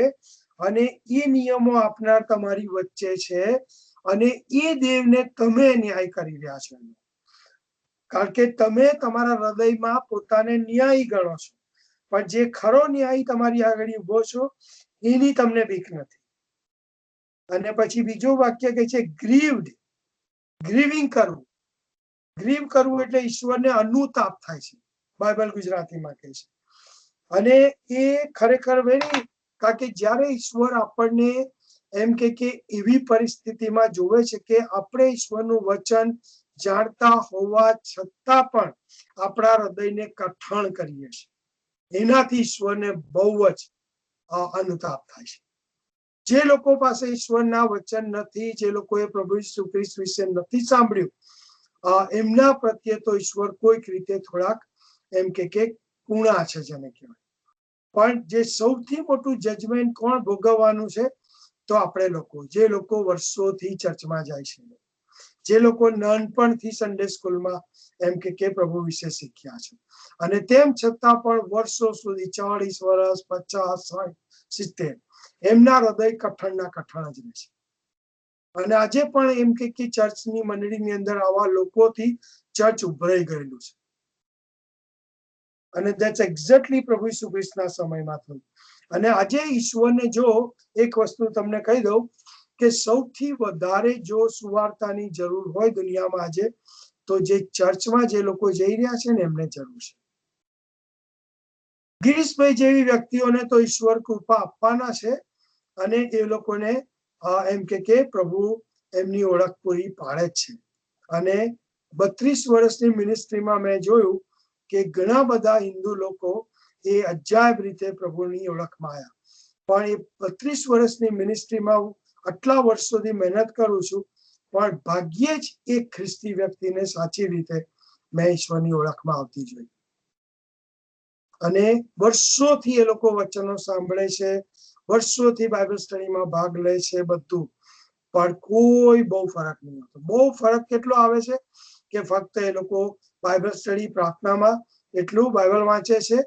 Speaker 1: અને એ નિયમો આપનાર તમારી વચ્ચે છે, અને એ દેવને તમે ન્યાય કરી રહ્યા છો. કારણ કે તમે તમારા હૃદયમાં પોતાને ન્યાયી ગણો છો, પણ જે ખરો ન્યાયી તમારી આગળ ઉભો છો એની તમને બીક નથી. અને પછી બીજું વાક્ય કહે છે ગ્રીવ્ડ, ગ્રીવિંગ કરવું. ગ્રીવ કરવું એટલે ઈશ્વરને અનુતાપ થાય છે, બાઇબલ ગુજરાતીમાં કહે છે. અને એ ખરેખર વેરી, કારણ કે જ્યારે ઈશ્વર આપણને એમ કે એવી પરિસ્થિતિમાં જોવે છે કે આપણે ઈશ્વરનું વચન જાણતા હોવા છતાં પણ આપણા હૃદયને કઠણ કરીએ છીએ, એનાથી ઈશ્વરને બહુ જ અનુતાપ થાય છે. જે લોકો પાસે ઈશ્વરના વચન નથી, જે લોકોએ પ્રભુ ઈસુ ખ્રિસ્ત વિશે નથી સાંભળ્યું, એમના પ્રત્યે તો ઈશ્વર કોઈક રીતે થોડાક એમ કે કુણા છે જેને કહેવાય. પણ જે સૌથી મોટું જજમેન્ટ કોણ ભોગવવાનું છે? તો આપણે લોકો, જે લોકો વર્ષોથી ચર્ચમાં જાય છે, જે લોકો નાનપણથી સન્ડે સ્કૂલમાં એમ કે પ્રભુ વિશે શીખ્યા છે, અને તેમ છતાં પણ વર્ષો સુધી 40 વર્ષ, 50, 60, 70 એમના હૃદય કઠણના કઠણ જ રહે છે. અને આજે પણ એમ કે ચર્ચની મંડળીની અંદર આવા લોકોથી ચર્ચ ઉભરાઈ ગયેલું છે. અને ધેટ્સ એક્ઝેક્ટલી પ્રભુ ઈસુ ખ્રિસ્તના સમયમાં થયું. અને આજે ઈશ્વરને જો એક વસ્તુ તમને કહી દઉં કે સૌથી વધારે જો સુવાર્તાની જરૂર હોય દુનિયામાં આજે, તો જે ચર્ચમાં જે લોકો જઈ રહ્યા છે ને એમને જરૂર છે. ગિરીશભાઈ જેવી વ્યક્તિઓને તો ઈશ્વર કૃપા આપવાના છે, અને એ લોકોને એમ કે પ્રભુ એમની ઓળખ પૂરી પાડે જ છે. અને 32 વર્ષની મિનિસ્ટ્રીમાં મેં જોયું કે ઘણા બધા હિન્દુ લોકો એ અજાયબ રીતે પ્રભુની ઓળખમાં આવ્યા. પણ એ 32 વર્ષની મિનિસ્ટ્રીમાં હું આટલા વર્ષોથી મહેનત કરું છું, પણ ભાગ્યે જ એક ખ્રિસ્તી વ્યક્તિને સાચી રીતે મેં ઈશ્વરની ઓળખમાં આવતી જોઈ. અને વર્ષોથી એ લોકો વચનો સાંભળે છે, વર્ષોથી બાઇબલ સ્ટડીમાં ભાગ લે છે, બધું, પણ કોઈ બહુ ફરક નહીં હોતો. બહુ ફરક કેટલો આવે છે કે ફક્ત એ લોકો બાઇબલ સ્ટડી, પ્રાર્થનામાં એટલું બાઇબલ વાંચે છે,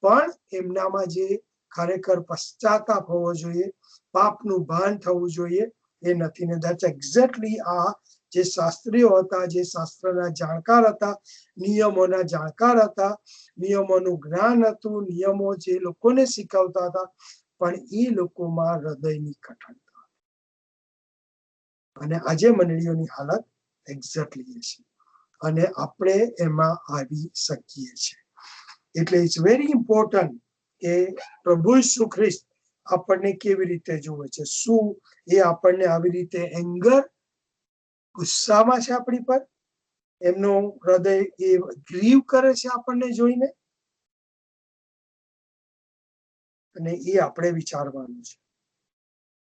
Speaker 1: પણ એમનામાં જે ખરેખર પશ્ચાતાપ હોવો જોઈએ, પાપનું ભાન થવું જોઈએ, એ નથી. ને ધેટ્સ એક્ઝેક્ટલી આ જે શાસ્ત્રીઓ હતા, જે શાસ્ત્રના જાણકાર હતા, નિયમોના જાણકાર હતા, નિયમોનું જ્ઞાન હતું, નિયમો જે લોકોને શીખવતા હતા, પણ એ લોકોમાં હૃદયની કઠણતા. અને આજે મંડળીઓની હાલત એક્ઝેક્ટલી છે, અને આપણે એમાં આવી શકીએ છીએ. એટલે ઇટ્સ વેરી ઇમ્પોર્ટન્ટ કે પ્રભુ ઈસુ ખ્રિસ્ત આપણને કેવી રીતે જુએ છે? શું એ આપણને આવી રીતે એંગર, ગુસ્સામાં છે આપણી પર? એમનો હૃદય એ ગ્રીવ કરે છે આપણને જોઈને? અને એ આપણે વિચારવાનું છે,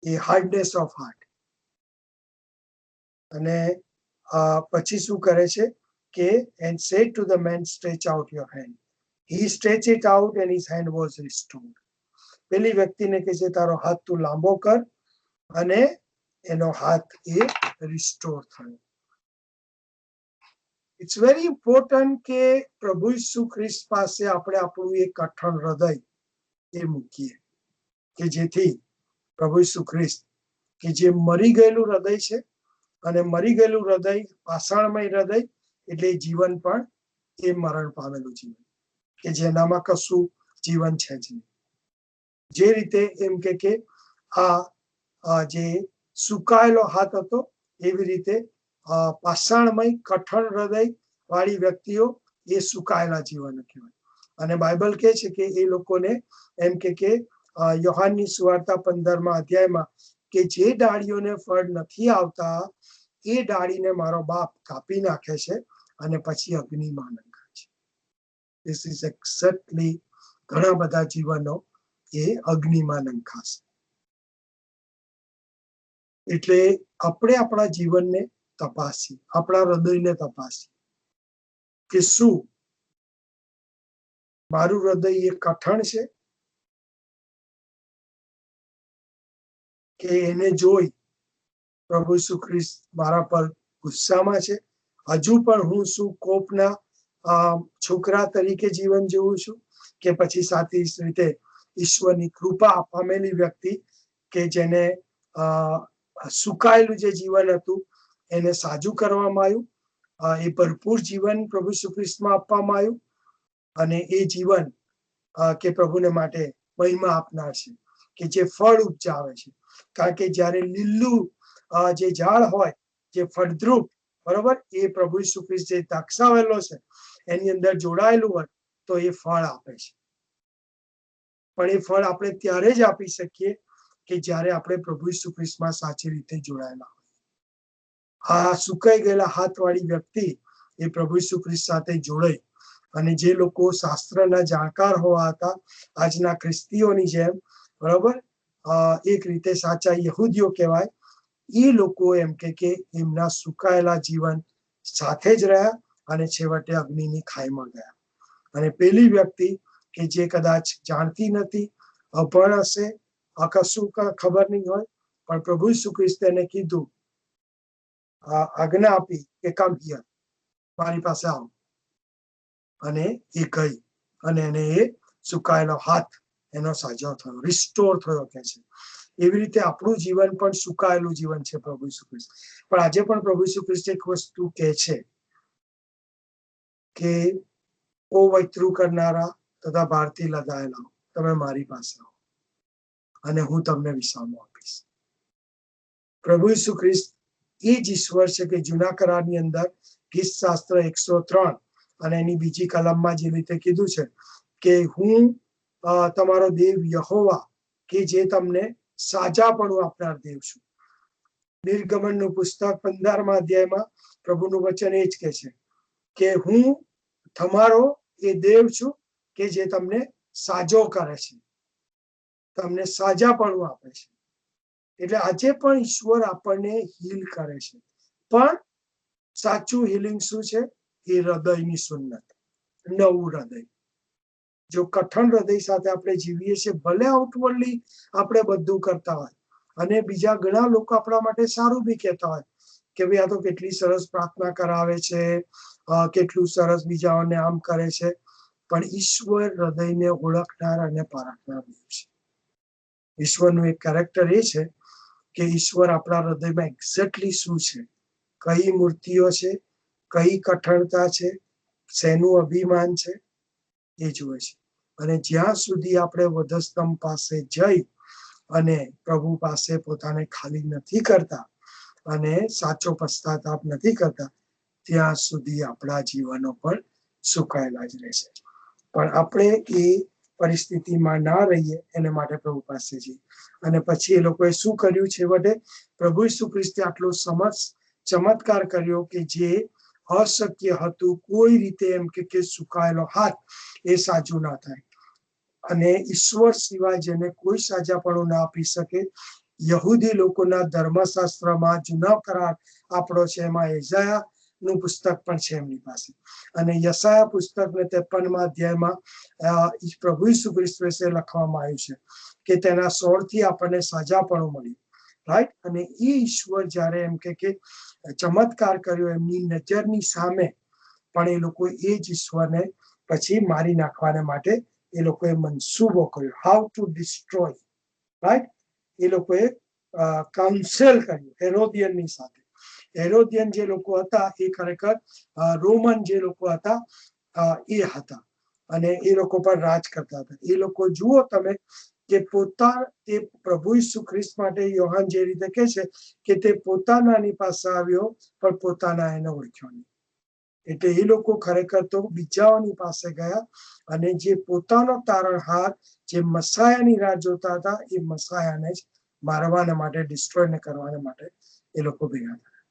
Speaker 1: એ હાર્ડનેસ ઓફ હાર્ટ. અને પછી શું કરે છે કે and say to the man, stretch out your hand. He stretched it out and his hand was restored. પેલી વ્યક્તિને કહે છે તારો હાથ તું લાંબો કર, અને એનો હાથ એ રિસ્ટોર થયો. ઇટ્સ વેરી ઇમ્પોર્ટન્ટ કે પ્રભુ ઈસુ ખ્રિસ્ત પાસે આપણે આપણું એક કઠણ હૃદય એ મૂકીએ, કે જેથી પ્રભુ ઈસુ ખ્રિસ્ત કે જે મરી ગયેલું હૃદય છે, અને મરી ગયેલું હૃદય, પાષાણમય હૃદય એટલે જીવન પણ એ મરણ પામેલું જીવન, કે જેનામાં કશું જીવન છે જ નહીં. જે રીતે એમ કે આ જે સુકાયેલો હાથ હતો, એવી રીતે પાષાણમય કઠણ હૃદય વાળી વ્યક્તિઓ એ સુકાયેલા જીવન કહેવાય. અને બાઇબલ કહે છે કે એ લોકોને એમ કે યોહાનની સુવાર્તા 15મા અધ્યાયમાં કે જે ડાળીઓને ફળ નથી આવતા એ ડાળીને મારો બાપ કાપી નાખે છે અને પછી અગ્નિમાં નંખાય છે. ધીસ ઇઝ એક્ઝેક્ટલી ઘણા બધા જીવનો એ અગ્નિમાં નંખાશે. એટલે આપણે આપણા જીવનને તપાસી, આપણા હૃદયને તપાસી કે શું મારું હૃદય એ કઠણ છે કે એને જોઈ પ્રભુ ઈસુ ખ્રિસ્ત મારા પર ગુસ્સામાં છે? હજુ પણ હું શું કોપના છોકરા તરીકે જીવન જીવું છું, કે પછી સાચી રીતે ઈશ્વરની કૃપા પામેલી વ્યક્તિ કે જેને સુકાયેલું જે જીવન હતું એને સાજું કરવામાં આવ્યું, એ ભરપૂર જીવન પ્રભુ ઈસુ ખ્રિસ્તમાં આપવામાં આવ્યું, અને એ જીવન કે પ્રભુને માટે મહિમા આપનાર છે, કે જે ફળ ઉપજાવે છે. કારણ કે જ્યારે લીલું જે ઝાડ હોય, જે ફળદ્રુપ, બરોબર, એ પ્રભુ ઈસુ ખ્રિસ્ત જે દર્શાવેલો છે એની અંદર જોડાયેલું હોય તો એ ફળ આપે છે. પણ એ ફળ આપણે ત્યારે જ આપી શકીએ કે જ્યારે આપણે પ્રભુ ઈસુ ખ્રિસ્તમાં સાચી રીતે જોડાયેલા હોય. આ સુકાઈ ગયેલા હાથવાળી વ્યક્તિ એ પ્રભુ ઈસુ ખ્રિસ્ત સાથે જોડાઈ, અને જે લોકો શાસ્ત્રના જાણકાર હોવા હતા, આજના ખ્રિસ્તીઓની જેમ, બરોબર, એક રીતે સાચા યહૂદીઓ કહેવાય, એ લોકો એમ કે એમના સુકાયેલા જીવન સાથે જ રહ્યા અને છેવટે અગ્નિની ખાઈમાં ગયા. અને પેલી વ્યક્તિ કે જે કદાચ જાણતી નથી, અભણ હશે, કશું ખબર નહીં હોય, પણ પ્રભુ ઈસુ ખ્રિસ્તે એને કીધું, આજ્ઞા આપી કે કમ હિયર, મારી પાસે આવો, અને એ ગઈ, અને એને એ સુકાયેલો હાથ એનો સાજો થયો, રિસ્ટોર થયો કે છે. એવી રીતે આપણું જીવન પણ સુકાયેલું જીવન છે પ્રભુ ઈસુ ખ્રિસ્ત. પણ આજે પણ પ્રભુ ઈસુ ખ્રિસ્ત એક વસ્તુ કહે છે કે ઓ વૈતરું કરનારા તથા ભારથી લદાયેલા, તમે મારી પાસે આવો અને હું તમને વિશ્રામ આપીશ. પ્રભુ ઈસુ ખ્રિસ્ત એ જ ઈશ્વર છે કે જૂના કરારની અંદર ગીત શાસ્ત્ર 103 અને એની બીજી કલમમાં જે રીતે કીધું છે કે હું તમારો દેવ યહોવા, કે જે તમને સાજાપણું આપનાર દેવ છું. નિર્ગમનનું પુસ્તક 15મા અધ્યાયમાં પ્રભુનું વચન એ જ કહે છે કે હું તમારો એ દેવ છું કે જે તમને સાજો કરે છે, તમને સાજાપણું આપે છે. એટલે આજે પણ ઈશ્વર આપણને હીલ કરે છે, પણ સાચું હિલિંગ શું છે? એ હૃદયની સુન્નત, નવું હૃદય. જો કઠણ હૃદય સાથે આપણે જીવીએ છીએ, ભલે આઉટવર્ડલી આપણે બધું કરતા હોય, અને બીજા ઘણા લોકો આપણા માટે સારું બી કહેતા હોય કે ભાઈ આ તો કેટલી સરસ પ્રાર્થના કરાવે છે, કેટલું સરસ બીજાઓને આમ કરે છે, પણ ઈશ્વર હૃદયને ઓળખનાર અને પારખનાર છે. ઈશ્વરનું એક કેરેક્ટર એ છે કે ઈશ્વર આપણા હૃદયમાં એક્ઝેક્ટલી શું છે, કઈ મૂર્તિઓ છે, કઈ કઠણતા છે, શેનું અભિમાન છે, એ જુએ છે. અને જ્યાં સુધી આપણે વધસ્તંભ પાસે જઈ અને પ્રભુ પાસે પોતાને ખાલી નથી કરતા અને સાચો પશ્ચાતાપ નથી કરતા, ત્યાં સુધી આપણા જીવનો પણ સુકાયેલા જ રહેશે. પણ આપણે એ પરિસ્થિતિમાં ના રહીએ એને માટે પ્રભુ પાસે જઈએ. અને પછી એ લોકોએ શું કર્યું? છેવટે પ્રભુ ઈસુ ખ્રિસ્તે આટલો ચમત્કાર કર્યો કે જે અશક્ય હતું. કોઈ રીતે એમ કે સુકાયેલો હાથ એ સાજો ના થાય. અને ઈશ્વર સિવાય જેને કોઈ સાજાપણું ના આપી શકે, યહૂદી લોકોના ધર્મશાસ્ત્રમાં જૂનો કરાર આપણો છે, એમાં યશાયા નું પુસ્તક પણ છે એમની પાસે. અને યશાયા પુસ્તકને 53મા અધ્યાયમાં પ્રભુ ઈસુ ખ્રિસ્ત વિશે લખવામાં આવ્યું છે કે તેના સોળથી આપણને સાજાપણું મળ્યું. રાઈટ. અને એ ઈશ્વર જ્યારે એમ કે ચમત્કાર કર્યો એમની નજરની સામે, પણ એ લોકો એ જ ઈશ્વરને પછી મારી નાખવાને માટે એ લોકોએ મનસૂબો કર્યો. How to destroy. રાઈટ. એ લોકોએ કાઉન્સેલ કર્યું હેરોદિયનની સાથે. હેરોદિયન જે લોકો હતા એ ખરેખર રોમન જે લોકો હતા એ હતા, અને એ લોકો પર રાજ કરતા હતા. એ લોકો જુઓ તમે કે તે પ્રભુ ઈસુ ખ્રિસ્ત માટે યોહાન જે રીતે કહે છે કે તે પોતાનાની પાસે આવ્યો પણ પોતાના એને ઓળખ્યો નહીં. એટલે એ લોકો ખરેખર તો બીજાઓની પાસે ગયા, અને જે પોતાનો તારણહાર જે મસાયાની રાહ જોતા હતા એ મસાયાને જ મારવાના માટે, ડિસ્ટ્રોયને કરવાના માટે એ લોકો ભેગા થયા.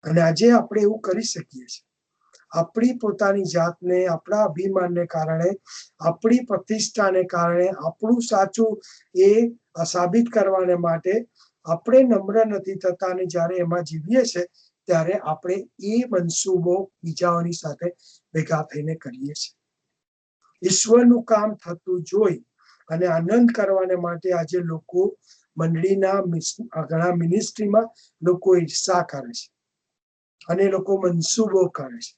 Speaker 1: અને આજે આપણે એવું કરી શકીએ છીએ. આપણી પોતાની જાતને, આપણા અભિમાનને કારણે, આપણી પ્રતિષ્ઠાને કારણે, આપણું સાચું એ સાબિત કરવાને માટે આપણે નમ્ર નથી થતા, અને જ્યારે એમાં જીવીએ છીએ ત્યારે આપણે એ મનસૂબો બીજાઓની સાથે ભેગા થઈને કરીએ છીએ. ઈશ્વરનું કામ થતું જોઈ અને આનંદ કરવાને માટે આજે લોકો મંડળીના ઘણા મિનિસ્ટ્રીમાં લોકો ઈર્ષા કરે છે અને એ લોકો મનસૂબો કરે છે.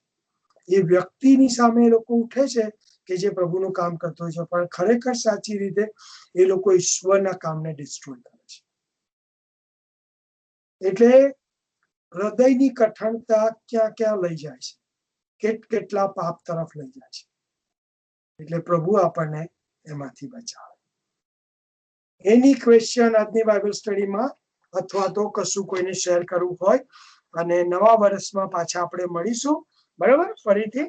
Speaker 1: એ વ્યક્તિની સામે એ લોકો ઉઠે છે કે જે પ્રભુનું કામ કરતો હોય છે, પણ ખરેખર સાચી રીતે એ લોકો ઈશ્વરના કામને ડિસ્ટ્રોય કરે છે. એટલે હૃદયની કઠણતા ક્યાં ક્યાં લઈ જાય છે, કેટલા પાપ તરફ લઈ જાય છે. એટલે પ્રભુ આપણને એમાંથી બચાવે. એની ક્વેશ્ચન આજની બાઇબલ સ્ટડીમાં, અથવા તો કશું કોઈને શેર કરવું હોય, અને નવા વર્ષમાં પાછા આપણે મળીશું. બરાબર? ફરીથી